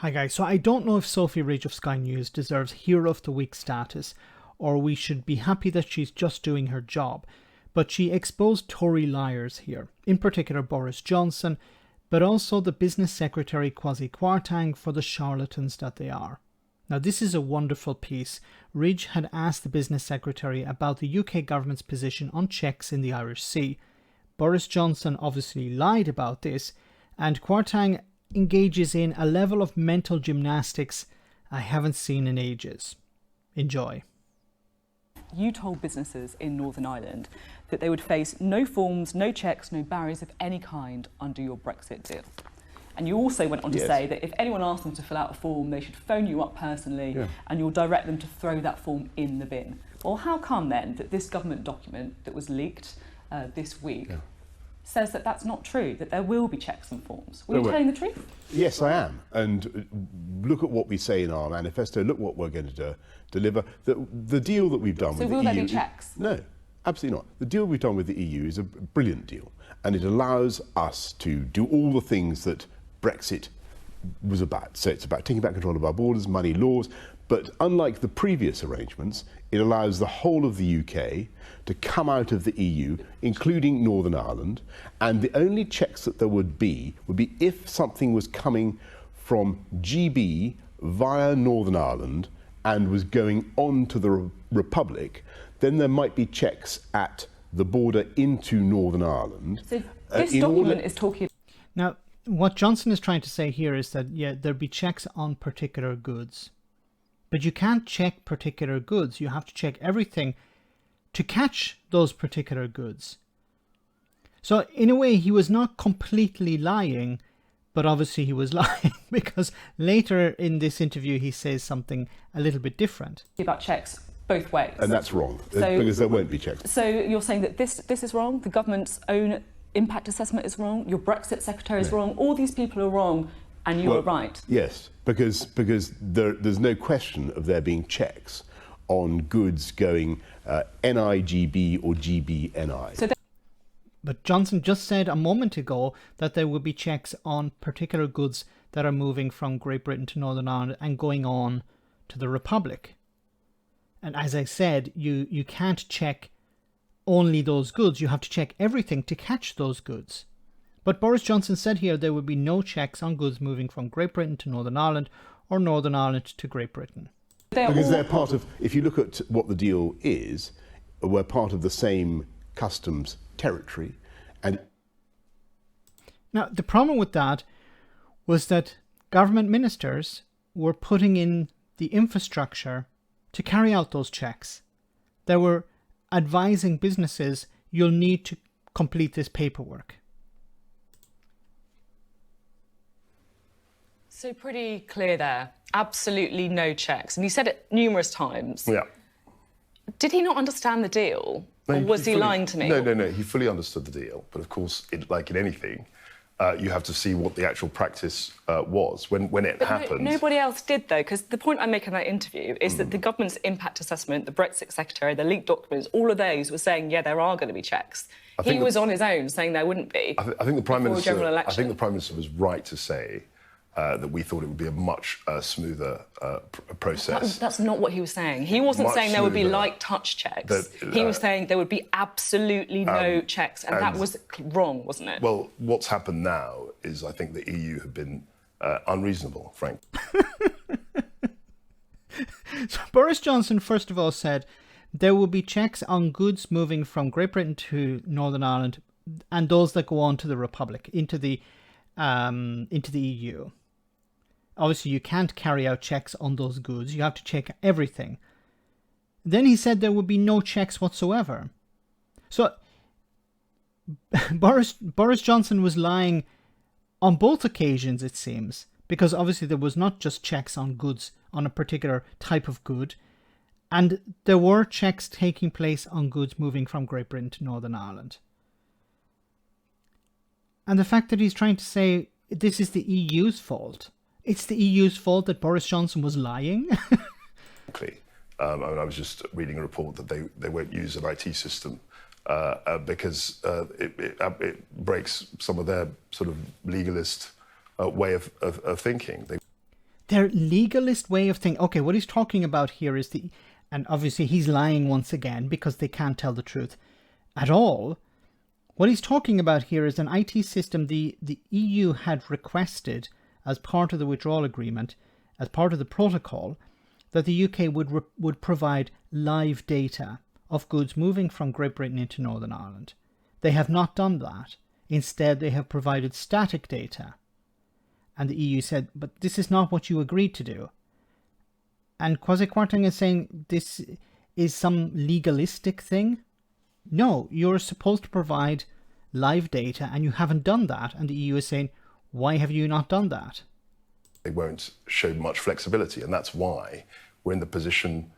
Hi guys, so I don't know if Sophy Ridge of Sky News deserves Hero of the Week status, or we should be happy that she's just doing her job, but she exposed Tory liars here, in particular Boris Johnson, but also the business secretary Kwasi Kwarteng for the charlatans that they are. Now this is a wonderful piece. Ridge had asked the business secretary about the UK government's position on checks in the Irish Sea. Boris Johnson obviously lied about this, and Kwarteng engages in a level of mental gymnastics I haven't seen in ages. Enjoy. You told businesses in Northern Ireland that they would face no forms, no checks, no barriers of any kind under your Brexit deal. And you also went on to say that if anyone asked them to fill out a form, they should phone you up personally and you'll direct them to throw that form in the bin. Well, how come then that this government document that was leaked this week says that that's not true, that there will be checks and forms? Were you telling the truth? Yes, I am. And look at what we say in our manifesto, look what we're going to deliver. The deal that we've done with the EU... So will there be checks? No, absolutely not. The deal we've done with the EU is a brilliant deal, and it allows us to do all the things that Brexit was about. So it's about taking back control of our borders, money, laws, but unlike the previous arrangements, it allows the whole of the UK to come out of the EU, including Northern Ireland, and the only checks that there would be if something was coming from GB via Northern Ireland and was going on to the Republic, then there might be checks at the border into Northern Ireland. So this document is talking... Now, what Johnson is trying to say here is that, there'd be checks on particular goods. But you can't check particular goods. You have to check everything to catch those particular goods. So in a way, he was not completely lying, but obviously he was lying because later in this interview, he says something a little bit different. About checks both ways. And that's wrong, because there won't be checks. So you're saying that this is wrong, the government's own impact assessment is wrong, your Brexit secretary is wrong, all these people are wrong, and you are right. Yes, because there's no question of there being checks on goods going NIGB or GBNI. So but Johnson just said a moment ago that there will be checks on particular goods that are moving from Great Britain to Northern Ireland and going on to the Republic. And as I said, you can't check only those goods. You have to check everything to catch those goods. But Boris Johnson said here there would be no checks on goods moving from Great Britain to Northern Ireland or Northern Ireland to Great Britain. Because they're part of, if you look at what the deal is, we're part of the same customs territory. And now, the problem with that was that government ministers were putting in the infrastructure to carry out those checks. They were advising businesses, you'll need to complete this paperwork. So pretty clear there. Absolutely no checks. And he said it numerous times. Yeah. Did he not understand the deal? No, or was he lying to me? No. He fully understood the deal. But of course, like in anything, you have to see what the actual practice was when it happened. Nobody else did, though, because the point I make in that interview is that the government's impact assessment, the Brexit secretary, the leaked documents, all of those were saying, there are going to be checks. He was on his own saying there wouldn't be. I think the Prime Minister was right to say that we thought it would be a much smoother process. That's not what he was saying. He wasn't saying there would be light touch checks. He was saying there would be absolutely no checks, and that was wrong, wasn't it? Well, what's happened now is I think the EU have been unreasonable, frankly. So Boris Johnson, first of all, said there will be checks on goods moving from Great Britain to Northern Ireland and those that go on to the Republic, into the EU. Obviously, you can't carry out checks on those goods. You have to check everything. Then he said there would be no checks whatsoever. So Boris Johnson was lying on both occasions, it seems, because obviously there was not just checks on goods, on a particular type of good, and there were checks taking place on goods moving from Great Britain to Northern Ireland. And the fact that he's trying to say this is the EU's fault. It's the EU's fault that Boris Johnson was lying. I was just reading a report that they won't use an IT system because it breaks some of their sort of legalist way of thinking. their legalist way of thinking. Okay, what he's talking about here is and obviously he's lying once again because they can't tell the truth at all. What he's talking about here is an IT system the EU had requested as part of the withdrawal agreement, as part of the protocol, that the UK would provide live data of goods moving from Great Britain into Northern Ireland. They have not done that. Instead, they have provided static data. And the EU said, but this is not what you agreed to do. And Kwasi Kwarteng is saying this is some legalistic thing. No, you're supposed to provide live data and you haven't done that. And the EU is saying, why have you not done that? They won't show much flexibility, and that's why we're in the position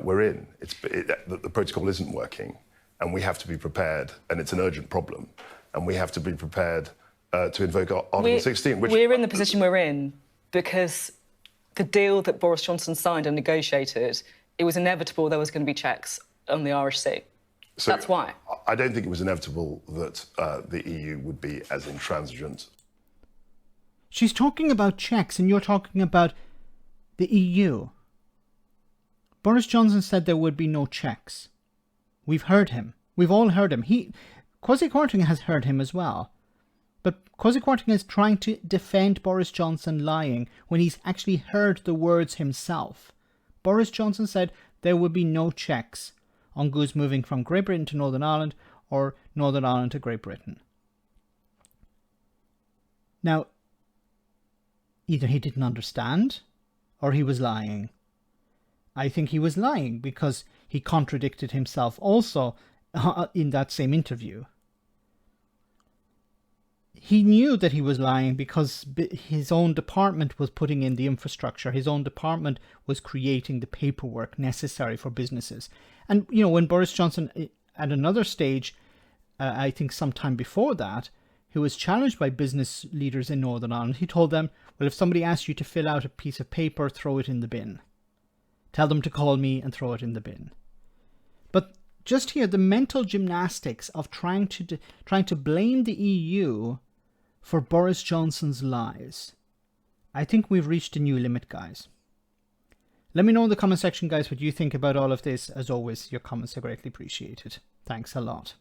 we're in. The protocol isn't working, and we have to be prepared, and it's an urgent problem, and we have to be prepared to invoke Article 16. We're in the position we're in because the deal that Boris Johnson signed and negotiated, it was inevitable there was going to be checks on the Irish Sea. So that's why. I don't think it was inevitable that the EU would be as intransigent. She's talking about checks and you're talking about the EU. Boris Johnson said there would be no checks. We've heard him. We've all heard him. Kwasi Kwarteng has heard him as well. But Kwasi Kwarteng is trying to defend Boris Johnson lying when he's actually heard the words himself. Boris Johnson said there would be no checks on goods moving from Great Britain to Northern Ireland or Northern Ireland to Great Britain. Now, either he didn't understand or he was lying. I think he was lying because he contradicted himself also in that same interview. He knew that he was lying because his own department was putting in the infrastructure. His own department was creating the paperwork necessary for businesses. And, you know, when Boris Johnson, at another stage, I think sometime before that, who was challenged by business leaders in Northern Ireland, he told them, well, if somebody asks you to fill out a piece of paper, throw it in the bin. Tell them to call me and throw it in the bin. But just here, the mental gymnastics of trying to blame the EU for Boris Johnson's lies. I think we've reached a new limit, guys. Let me know in the comment section, guys, what you think about all of this. As always, your comments are greatly appreciated. Thanks a lot.